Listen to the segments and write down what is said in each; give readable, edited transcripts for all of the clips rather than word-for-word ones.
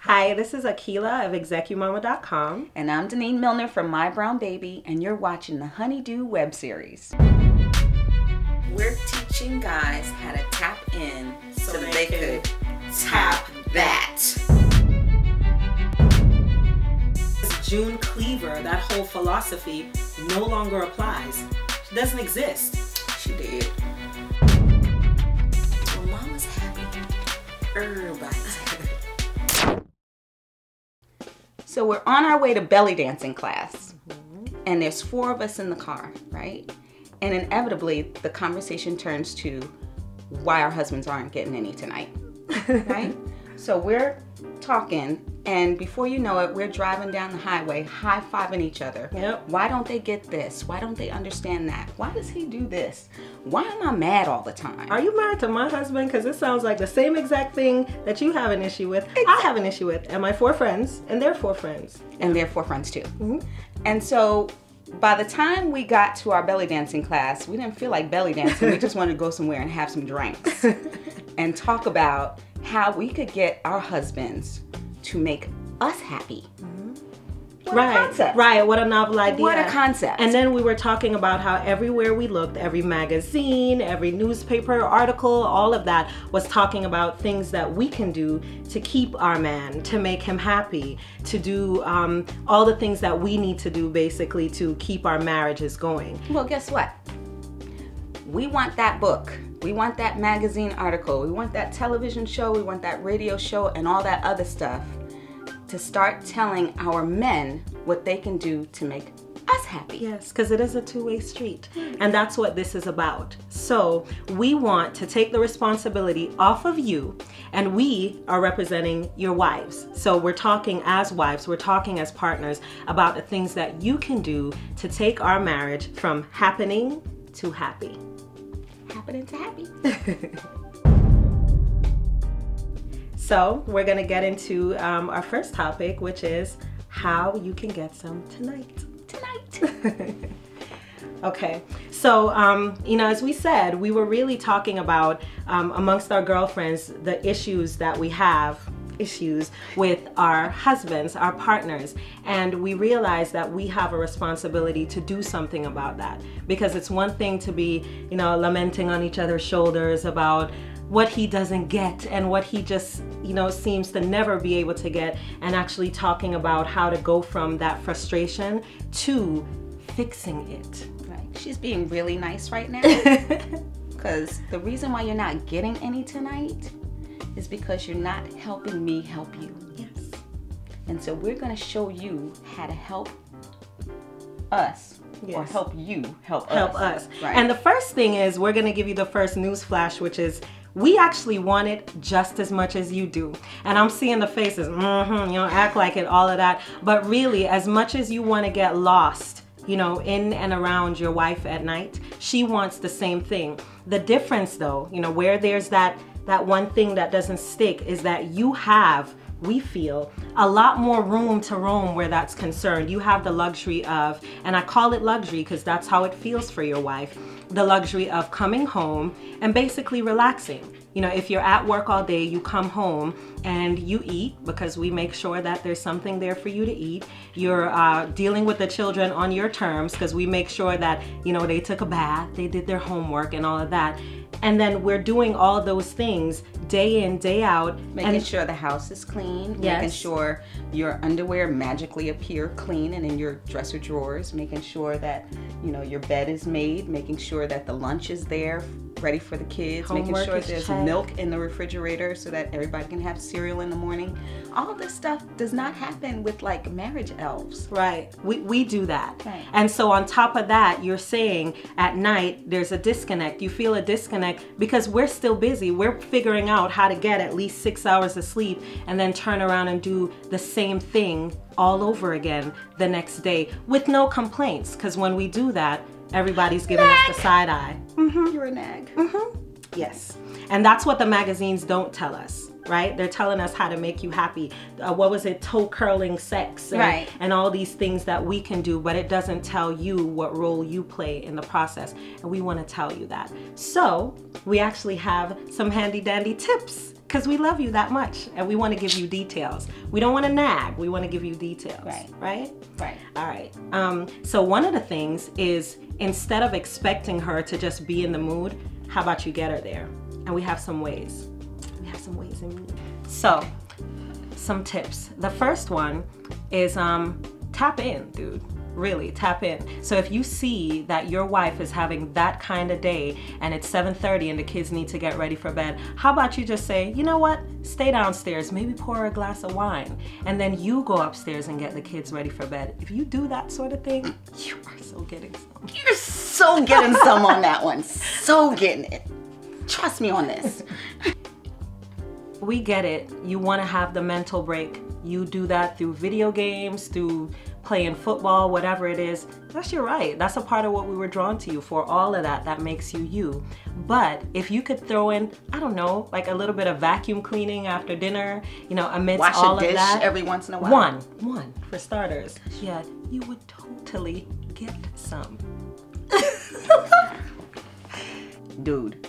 Hi, this is Akilah of ExecuMama.com. And I'm Denene Milner from My Brown Baby, and you're watching the Honeydew web series. We're teaching guys how to tap in so they could tap that. June Cleaver, that whole philosophy no longer applies. It doesn't exist. She did. Well, Mama's happy. Everybody's happy. So we're on our way to belly dancing class, and there's 4 of us in the car, right? And inevitably, the conversation turns to why our husbands aren't getting any tonight, right? So we're talking, and before you know it, we're driving down the highway, high-fiving each other. Yep. Why don't they get this? Why don't they understand that? Why does he do this? Why am I mad all the time? Are you married to my husband? Because it sounds like the same exact thing that you have an issue with, I have an issue with, and my 4 friends, and their 4 friends. And they're 4 friends too. And so by the time we got to our belly dancing class, we didn't feel like belly dancing. We just wanted to go somewhere and have some drinks and talk about how we could get our husbands to make us happy. What a concept. Right, what a novel idea. What a concept. And then we were talking about how everywhere we looked, every magazine, every newspaper article, all of that was talking about things that we can do to keep our man, to make him happy, to do all the things that we need to do basically to keep our marriages going. Well, guess what? We want that book. We want that magazine article. We want that television show. We want that radio show and all that other stuff to start telling our men what they can do to make us happy. Yes, because it is a two-way street. And that's what this is about. So we want to take the responsibility off of you, and we are representing your wives. So we're talking as wives, we're talking as partners about the things that you can do to take our marriage from happening to happy. Happening to happy. So we're gonna get into our first topic, which is how you can get some tonight. Okay, so you know, as we said, we were really talking about amongst our girlfriends the issues that we have, issues with our husbands, our partners, and we realized that we have a responsibility to do something about that, because it's one thing to be, you know, lamenting on each other's shoulders about what he doesn't get and what he just, you know, seems to never be able to get, and actually talking about how to go from that frustration to fixing it. Right. She's being really nice right now, because the reason why you're not getting any tonight is because you're not helping me help you. Yes. And so we're going to show you how to help us. Yes. Or help you help us. Right. And the first thing is, we're going to give you the first news flash, which is we actually want it just as much as you do. And I'm seeing the faces, you know, act like it, all of that. But really, as much as you want to get lost, you know, in and around your wife at night, she wants the same thing. The difference though, you know, where there's that one thing that doesn't stick is that you have, we feel, a lot more room to roam where that's concerned. You have the luxury of, and I call it luxury because that's how it feels for your wife, the luxury of coming home and basically relaxing. You know, if you're at work all day, you come home and you eat, because we make sure that there's something there for you to eat. You're dealing with the children on your terms, because we make sure that, you know, they took a bath, they did their homework and all of that. And then we're doing all those things day in, day out. Making sure the house is clean. Yes. Making sure your underwear magically appear clean and in your dresser drawers. Making sure that, you know, your bed is made. Making sure that the lunch is there, ready for the kids. Homework making sure is there's checked. Milk in the refrigerator so that everybody can have cereal in the morning. All this stuff does not happen with like marriage elves. Right, we do that. Right. And so on top of that, you're saying at night there's a disconnect. You feel a disconnect because we're still busy. We're figuring out how to get at least 6 hours of sleep and then turn around and do the same thing all over again the next day with no complaints, because when we do that, everybody's giving us the side eye. You're a nag. Yes, and that's what the magazines don't tell us, right? They're telling us how to make you happy. What was it? Toe curling sex. And, right. And all these things that we can do, but it doesn't tell you what role you play in the process. And we want to tell you that. So we actually have some handy dandy tips Because we love you that much and we want to give you details. We don't want to nag. We want to give you details. Right. Right? Right. All right. So one of the things is, instead of expecting her to just be in the mood, how about you get her there? And we have some ways. We have some ways in me. So, some tips. The first one is tap in, dude. Really, tap in. So if you see that your wife is having that kind of day and it's 7:30 and the kids need to get ready for bed, how about you just say, you know what? Stay downstairs, maybe pour a glass of wine, and then you go upstairs and get the kids ready for bed. If you do that sort of thing, you are so getting some. You're so getting some on that one. So getting it. Trust me on this. We get it. You want to have the mental break. You do that through video games, through playing football, whatever it is. That's your right. That's a part of what we were drawn to you for. All of that makes you you. But if you could throw in, I don't know, like a little bit of vacuum cleaning after dinner, you know, amidst Wash all a dish of that. every once in a while. One for starters. Yeah, you would totally get some. Dude,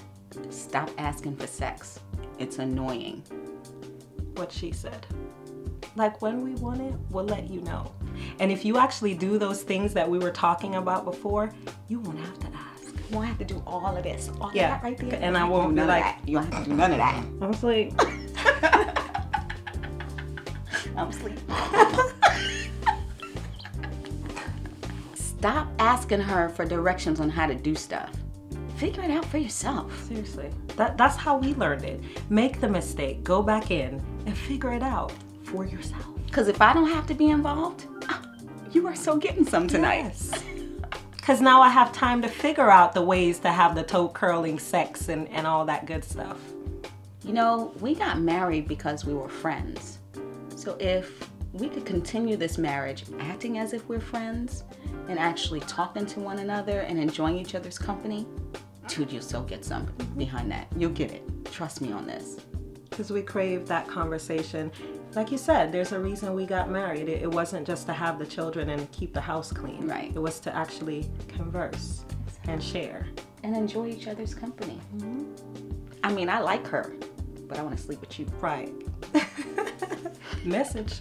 stop asking for sex. It's annoying. What she said. Like, when we want it, we'll let you know. And if you actually do those things that we were talking about before, you won't have to ask. You won't have to do all of this. All of Yeah, that right there. and I won't be none like, of that. You don't have to do none of that. I'm asleep. I'm asleep. Stop asking her for directions on how to do stuff. Figure it out for yourself. Seriously. That's how we learned it. Make the mistake, go back in, and figure it out for yourself. Because if I don't have to be involved, you are so getting some tonight. Yes. Because now I have time to figure out the ways to have the toe curling sex and all that good stuff. You know, we got married because we were friends. So if we could continue this marriage acting as if we're friends and actually talking to one another and enjoying each other's company, dude, you'll so get some behind that. You'll get it. Trust me on this. Because we crave that conversation. Like you said, there's a reason we got married. It wasn't just to have the children and keep the house clean. Right. It was to actually converse and share. And enjoy each other's company. I mean, I like her, but I want to sleep with you. Right. Message.